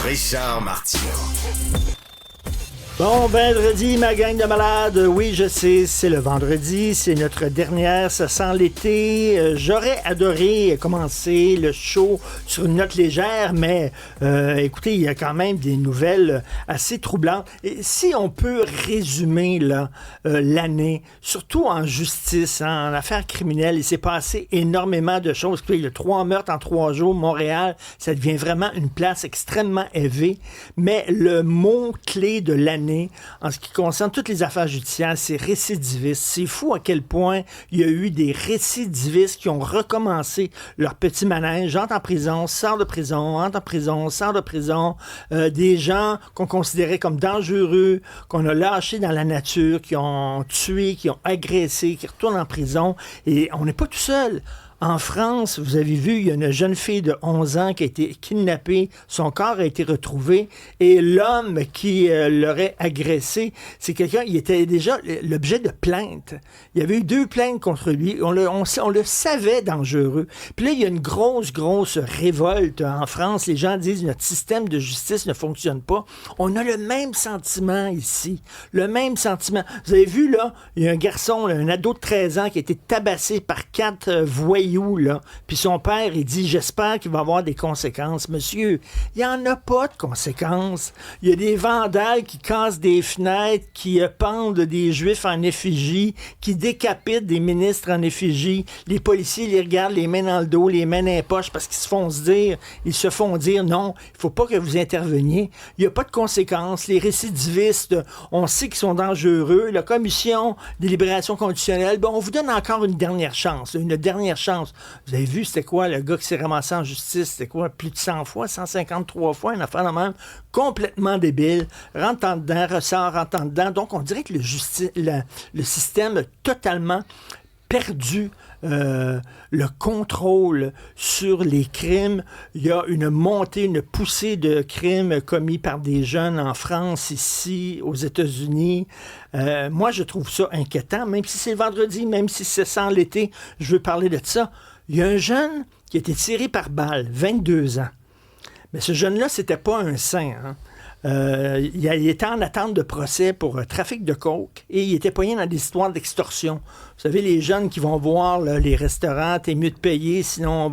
Richard Martineau. Bon vendredi, ma gang de malades. Oui, je sais, c'est le vendredi, c'est notre dernière, ça sent l'été. J'aurais adoré commencer le show sur une note légère, mais écoutez, il y a quand même des nouvelles assez troublantes. Et si on peut résumer là, l'année, surtout en justice, en affaires criminelles, il s'est passé énormément de choses. Il y a 3 meurtres en 3 jours. Montréal, ça devient vraiment une place extrêmement élevée. Mais le mot-clé de l'année, en ce qui concerne toutes les affaires judiciaires, c'est récidiviste. C'est fou à quel point il y a eu des récidivistes qui ont recommencé leur petit manège, entrent en prison, sortent de prison, entrent en prison, sortent de prison, des gens qu'on considérait comme dangereux, qu'on a lâchés dans la nature, qui ont tué, qui ont agressé, qui retournent en prison. Et on n'est pas tout seul. En France, vous avez vu, il y a une jeune fille de 11 ans qui a été kidnappée. Son corps a été retrouvé. Et l'homme qui l'aurait agressé, c'est quelqu'un, il était déjà l'objet de plaintes. Il y avait eu 2 plaintes contre lui. On le savait dangereux. Puis là, il y a une grosse révolte en France. Les gens disent, notre système de justice ne fonctionne pas. On a le même sentiment ici. Le même sentiment. Vous avez vu, là, il y a un garçon, là, un ado de 13 ans qui a été tabassé par 4 voyous. Là. Puis son père, il dit, j'espère qu'il va y avoir des conséquences. Monsieur, il n'y en a pas de conséquences. Il y a des vandales qui cassent des fenêtres, qui pendent des juifs en effigie, qui décapitent des ministres en effigie. Les policiers les regardent les mains dans le dos, les mains dans les poches, parce qu'ils se font dire, non, il ne faut pas que vous interveniez. Il n'y a pas de conséquences. Les récidivistes, on sait qu'ils sont dangereux. La commission des libérations conditionnelles, on vous donne encore une dernière chance. Vous avez vu, c'était quoi, le gars qui s'est ramassé en justice? C'était quoi, plus de 100 fois, 153 fois, une affaire de même, complètement débile. Rentre en dedans, ressort, rentre en dedans. Donc, on dirait que le système a totalement perdu le contrôle sur les crimes. Il y a une montée, une poussée de crimes commis par des jeunes en France, ici, aux États-Unis. Moi, je trouve ça inquiétant, même si c'est le vendredi, même si c'est sans l'été, je veux parler de ça. Il y a un jeune qui a été tiré par balle, 22 ans. Mais ce jeune-là, c'était pas un saint, hein. Il était en attente de procès pour trafic de coke et il était poigné dans des histoires d'extorsion. Vous savez, les jeunes qui vont voir là, les restaurants, t'es mieux de payer, sinon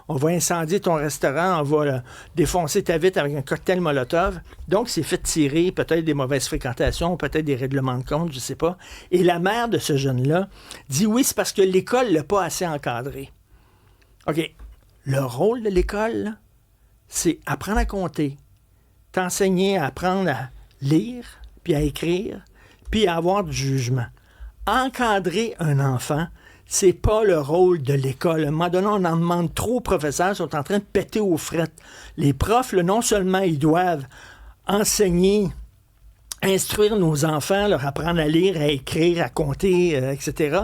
on va incendier ton restaurant, on va défoncer ta vitre avec un cocktail Molotov. Donc, c'est fait tirer, peut-être des mauvaises fréquentations, peut-être des règlements de compte, je sais pas. Et la mère de ce jeune-là dit oui, c'est parce que l'école l'a pas assez encadré. OK. Le rôle de l'école, là, c'est apprendre à compter, t'enseigner à apprendre à lire, puis à écrire, puis à avoir du jugement. Encadrer un enfant, c'est pas le rôle de l'école. À un moment donné, on en demande trop aux professeurs, ils sont en train de péter aux frettes. Les profs, là, non seulement ils doivent enseigner, instruire nos enfants, leur apprendre à lire, à écrire, à compter, etc.,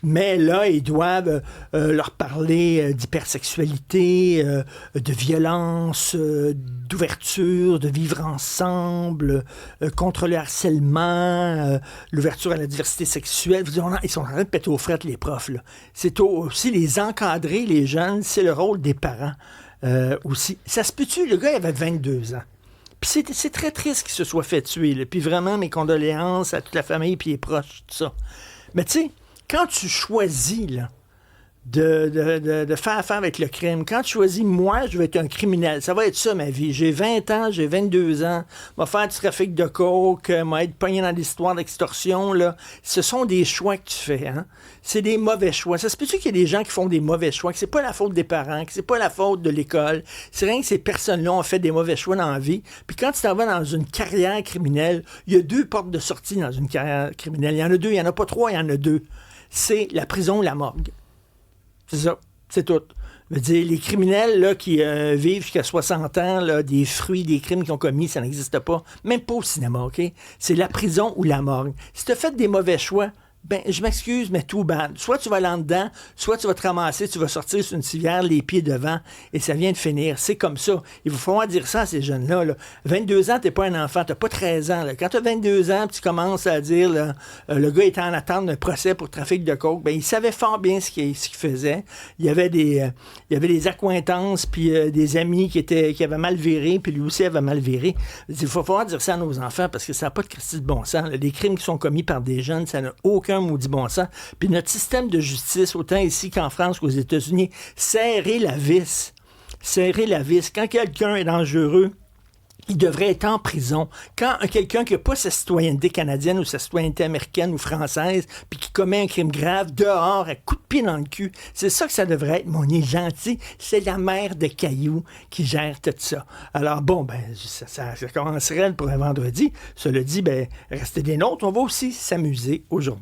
mais là, ils doivent leur parler d'hypersexualité, de violence, d'ouverture, de vivre ensemble, contre le harcèlement, l'ouverture à la diversité sexuelle. Ils sont en train de péter aux frettes, les profs. Là. C'est aussi les encadrer, les jeunes, c'est le rôle des parents aussi. Ça se peut-tu? Le gars, il avait 22 ans. Puis c'est très triste qu'il se soit fait tuer. Là. Puis vraiment, mes condoléances à toute la famille puis les proches, tout ça. Mais tu sais, quand tu choisis là, de faire affaire avec le crime, quand tu choisis, moi, je vais être un criminel, ça va être ça ma vie. J'ai 20 ans, j'ai 22 ans, je vais faire du trafic de coke, je vais être pogné dans des histoires d'extorsion. Là. Ce sont des choix que tu fais. Hein? C'est des mauvais choix. Ça se peut-tu qu'il y a des gens qui font des mauvais choix, que c'est pas la faute des parents, que c'est pas la faute de l'école. C'est rien que ces personnes-là ont fait des mauvais choix dans la vie. Puis quand tu t'en vas dans une carrière criminelle, il y a 2 portes de sortie dans une carrière criminelle. Il y en a 2, il y en a pas 3, il y en a 2. C'est la prison ou la morgue. C'est ça, c'est tout. Je veux dire, les criminels là, qui vivent jusqu'à 60 ans, là, des fruits des crimes qu'ils ont commis, ça n'existe pas. Même pas au cinéma, OK? C'est la prison ou la morgue. Si tu as fait des mauvais choix, ben, je m'excuse, mais tout bad. Soit tu vas là dedans, soit tu vas te ramasser, tu vas sortir sur une civière, les pieds devant, et ça vient de finir. C'est comme ça. Il va falloir dire ça à ces jeunes-là. Là. 22 ans, t'es pas un enfant, t'as pas 13 ans. Là. Quand t'as 22 ans, tu commences à dire, là, le gars était en attente d'un procès pour trafic de coke, ben, il savait fort bien ce qu'il faisait. Il y avait des accointances, puis des amis qui avaient mal viré, puis lui aussi avait mal viré. Il faut falloir dire ça à nos enfants, parce que ça n'a pas de Christy de bon sens. Là. Les crimes qui sont commis par des jeunes, ça n'a aucun maudit bon sens. Puis notre système de justice, autant ici qu'en France qu'aux États-Unis, serrer la vis. Serrer la vis. Quand quelqu'un est dangereux, il devrait être en prison. Quand quelqu'un qui n'a pas sa citoyenneté canadienne ou sa citoyenneté américaine ou française, puis qui commet un crime grave, dehors, à coups de pied dans le cul, c'est ça que ça devrait être. Mais on est gentil. C'est la mère de Caillou qui gère tout ça. Alors bon, ben ça commencerait pour un vendredi. Cela dit, ben restez des nôtres. On va aussi s'amuser aujourd'hui.